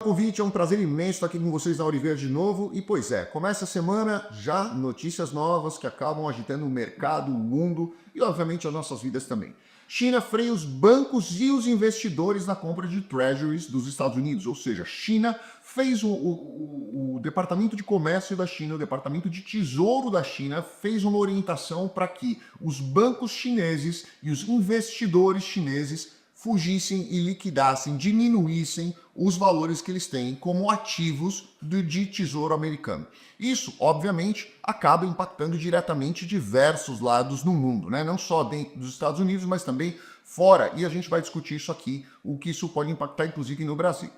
Convite, é um prazer imenso estar aqui com vocês na Auriver de novo. E pois é, começa a semana já notícias novas que acabam agitando o mercado, o mundo e obviamente as nossas vidas também. China freia os bancos e os investidores na compra de treasuries dos Estados Unidos, ou seja, China fez o Departamento de Comércio da China, o Departamento de Tesouro da China fez uma orientação para que os bancos chineses e os investidores chineses fugissem e liquidassem, diminuíssem os valores que eles têm como ativos de tesouro americano. Isso, obviamente, acaba impactando diretamente diversos lados no mundo, né? Não só dentro dos Estados Unidos, mas também fora. E a gente vai discutir isso aqui, o que isso pode impactar, inclusive, no Brasil.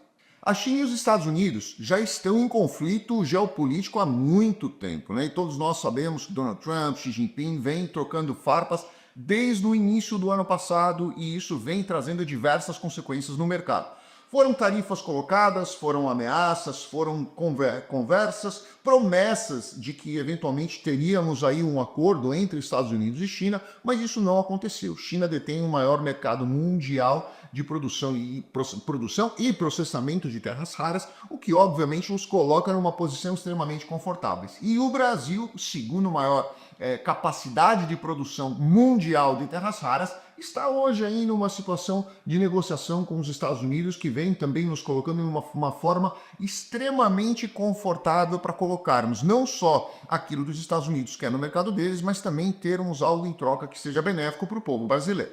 A China e os Estados Unidos já estão em conflito geopolítico há muito tempo, né? E todos nós sabemos que Donald Trump, Xi Jinping vêm trocando farpas desde o início do ano passado e isso vem trazendo diversas consequências no mercado. Foram tarifas colocadas, foram ameaças, foram conversas, promessas de que eventualmente teríamos aí um acordo entre Estados Unidos e China, mas isso não aconteceu. China detém o maior mercado mundial de produção e processamento de terras raras, o que obviamente nos coloca numa posição extremamente confortável. E o Brasil, segundo maior capacidade de produção mundial de terras raras, está hoje aí numa situação de negociação com os Estados Unidos que vem também nos colocando em uma forma extremamente confortável para colocarmos não só aquilo dos Estados Unidos que é no mercado deles, mas também termos algo em troca que seja benéfico para o povo brasileiro.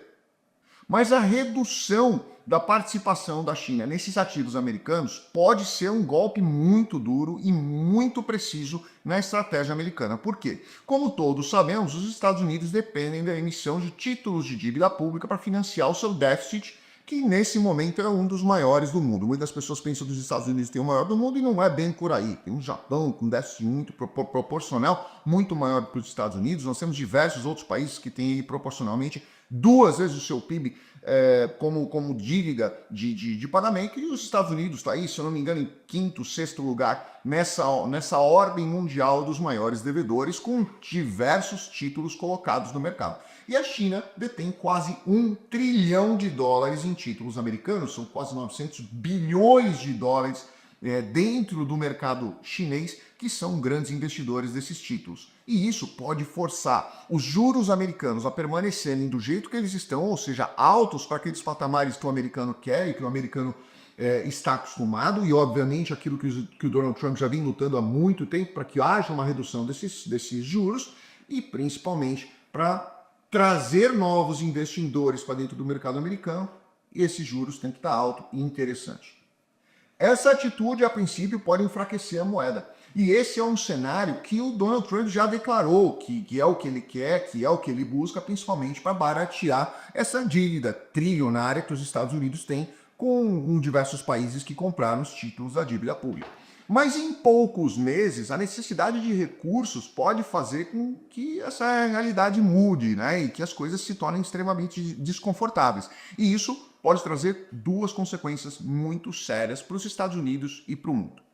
Mas a redução da participação da China nesses ativos americanos pode ser um golpe muito duro e muito preciso na estratégia americana. Por quê? Como todos sabemos, os Estados Unidos dependem da emissão de títulos de dívida pública para financiar o seu déficit, que nesse momento é um dos maiores do mundo. Muitas pessoas pensam que os Estados Unidos têm o maior do mundo e não é bem por aí. Tem o Japão com um déficit muito proporcional, muito maior para os Estados Unidos. Nós temos diversos outros países que têm proporcionalmente 2 vezes o seu PIB como dívida de pagamento, e os Estados Unidos está aí, se eu não me engano, em 5º, 6º lugar nessa ordem mundial dos maiores devedores, com diversos títulos colocados no mercado. E a China detém quase $1 trilhão em títulos americanos, são quase 900 bilhões de dólares dentro do mercado chinês, que são grandes investidores desses títulos. E isso pode forçar os juros americanos a permanecerem do jeito que eles estão, ou seja, altos para aqueles patamares que o americano quer e que o americano está acostumado, e obviamente aquilo que o Donald Trump já vem lutando há muito tempo para que haja uma redução desses juros e principalmente para trazer novos investidores para dentro do mercado americano, e esses juros têm que estar alto e interessante. Essa atitude, a princípio, pode enfraquecer a moeda. E esse é um cenário que o Donald Trump já declarou, que é o que ele quer, que é o que ele busca, principalmente para baratear essa dívida trilionária que os Estados Unidos têm com diversos países que compraram os títulos da dívida pública. Mas em poucos meses, a necessidade de recursos pode fazer com que essa realidade mude, né? E que as coisas se tornem extremamente desconfortáveis. E isso pode trazer 2 consequências muito sérias para os Estados Unidos e para o mundo.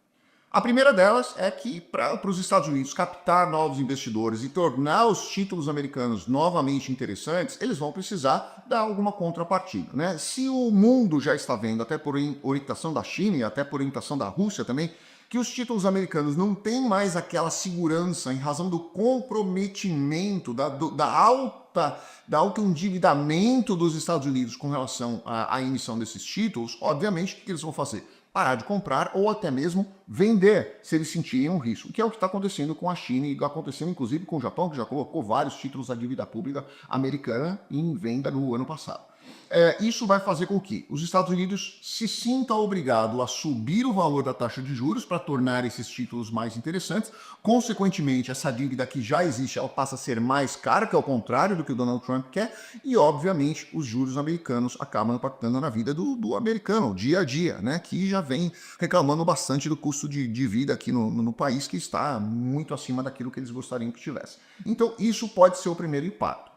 A primeira delas é que, para os Estados Unidos captar novos investidores e tornar os títulos americanos novamente interessantes, eles vão precisar dar alguma contrapartida, né? Se o mundo já está vendo, até por orientação da China e até por orientação da Rússia também, que os títulos americanos não têm mais aquela segurança em razão do comprometimento, da alto endividamento dos Estados Unidos com relação à emissão desses títulos, obviamente, o que eles vão fazer? Parar de comprar ou até mesmo vender, se eles sentirem um risco, que é o que está acontecendo com a China e acontecendo inclusive com o Japão, que já colocou vários títulos da dívida pública americana em venda no ano passado. Isso vai fazer com que os Estados Unidos se sintam obrigados a subir o valor da taxa de juros para tornar esses títulos mais interessantes. Consequentemente, essa dívida que já existe, ela passa a ser mais cara, que é o contrário do que o Donald Trump quer, e obviamente os juros americanos acabam impactando na vida do americano, dia a dia, né? Que já vem reclamando bastante do custo de vida aqui no país, que está muito acima daquilo que eles gostariam que tivesse. Então, isso pode ser o primeiro impacto.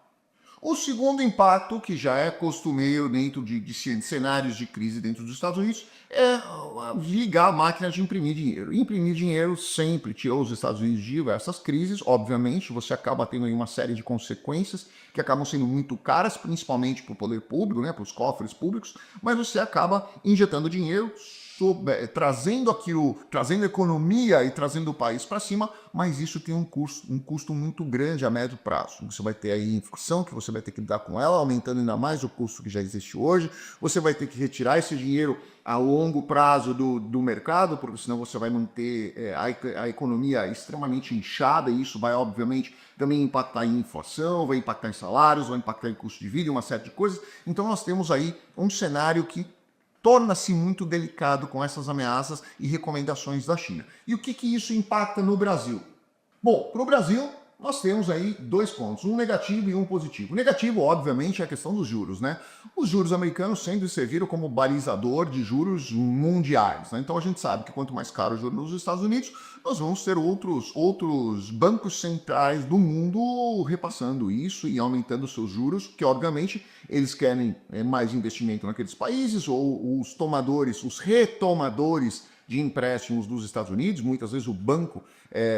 O segundo impacto, que já é costumeiro dentro de cenários de crise dentro dos Estados Unidos, é ligar a máquina de imprimir dinheiro. Imprimir dinheiro sempre tirou os Estados Unidos de diversas crises. Obviamente, você acaba tendo aí uma série de consequências que acabam sendo muito caras, principalmente para o poder público, né, para os cofres públicos, mas você acaba injetando dinheiro trazendo aquilo, trazendo economia e trazendo o país para cima, mas isso tem um custo muito grande a médio prazo. Você vai ter aí inflação, que você vai ter que lidar com ela, aumentando ainda mais o custo que já existe hoje. Você vai ter que retirar esse dinheiro a longo prazo do mercado, porque senão você vai manter a economia extremamente inchada, e isso vai, obviamente, também impactar em inflação, vai impactar em salários, vai impactar em custo de vida e uma série de coisas. Então nós temos aí um cenário que torna-se muito delicado com essas ameaças e recomendações da China. E o que isso impacta no Brasil? Bom, para o Brasil, nós temos aí dois pontos, um negativo e um positivo. O negativo, obviamente, é a questão dos juros, né? Os juros americanos sempre serviram como balizador de juros mundiais, né? Então a gente sabe que quanto mais caro o juro nos Estados Unidos, nós vamos ter outros bancos centrais do mundo repassando isso e aumentando seus juros, que obviamente eles querem mais investimento naqueles países, ou os tomadores, os retomadores de empréstimos dos Estados Unidos, muitas vezes o banco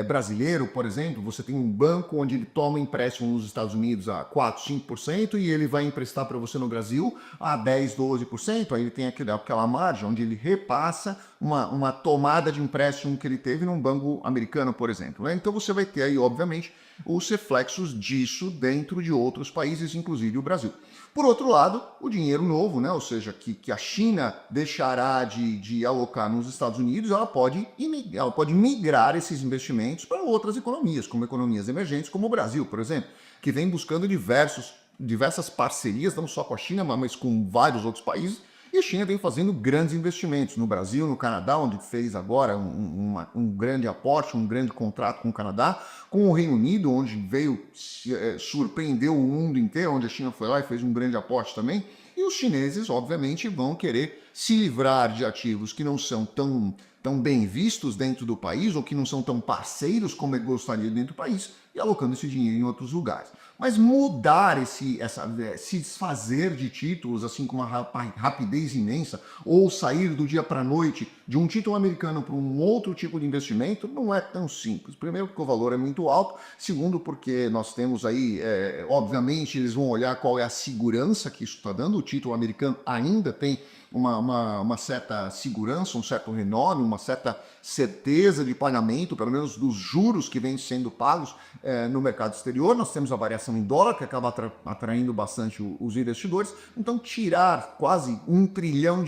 brasileiro, por exemplo, você tem um banco onde ele toma empréstimo nos Estados Unidos a 4, 5% e ele vai emprestar para você no Brasil a 10, 12%, aí ele tem aquela margem onde ele repassa uma tomada de empréstimo que ele teve num banco americano, por exemplo, né? Então você vai ter aí, obviamente, os reflexos disso dentro de outros países, inclusive o Brasil. Por outro lado, o dinheiro novo, né? Ou seja, que a China deixará de alocar nos Estados Unidos, ela pode migrar esses investimentos para outras economias, como economias emergentes, como o Brasil, por exemplo, que vem buscando diversas parcerias, não só com a China, mas com vários outros países. E a China vem fazendo grandes investimentos no Brasil, no Canadá, onde fez agora um grande aporte, um grande contrato com o Canadá, com o Reino Unido, onde veio surpreendeu o mundo inteiro, onde a China foi lá e fez um grande aporte também. E os chineses, obviamente, vão querer se livrar de ativos que não são tão bem vistos dentro do país, ou que não são tão parceiros como ele gostaria dentro do país, e alocando esse dinheiro em outros lugares. Mas mudar se desfazer de títulos assim com uma rapidez imensa, ou sair do dia para a noite de um título americano para um outro tipo de investimento, não é tão simples. Primeiro, porque o valor é muito alto. Segundo, porque nós temos aí, obviamente, eles vão olhar qual é a segurança que isso está dando. O título americano ainda tem uma certa segurança, um certo renome, uma certa certeza de pagamento, pelo menos dos juros que vêm sendo pagos no mercado exterior. Nós temos a variação em dólar, que acaba atraindo bastante os investidores. Então, tirar quase $1 trilhão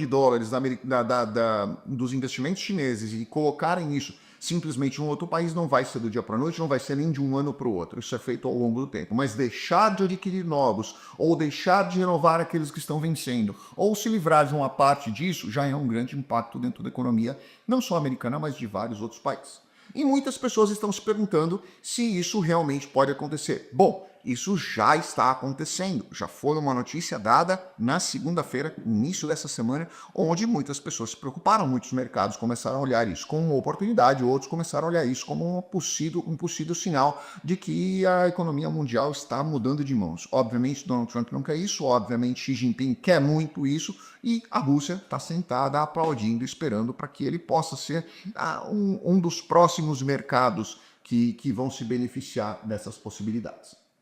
dos investimentos chineses e colocarem isso simplesmente em um outro país não vai ser do dia para a noite, não vai ser nem de um ano para o outro. Isso é feito ao longo do tempo. Mas deixar de adquirir novos, ou deixar de renovar aqueles que estão vencendo, ou se livrar de uma parte disso, já é um grande impacto dentro da economia, não só americana, mas de vários outros países. E muitas pessoas estão se perguntando se isso realmente pode acontecer. Bom, isso já está acontecendo. Já foi uma notícia dada na segunda-feira, início dessa semana, onde muitas pessoas se preocuparam, muitos mercados começaram a olhar isso como uma oportunidade, outros começaram a olhar isso como um possível sinal de que a economia mundial está mudando de mãos. Obviamente, Donald Trump não quer isso, obviamente, Xi Jinping quer muito isso, e a Rússia está sentada aplaudindo, esperando para que ele possa ser um dos próximos mercados que vão se beneficiar dessas possibilidades.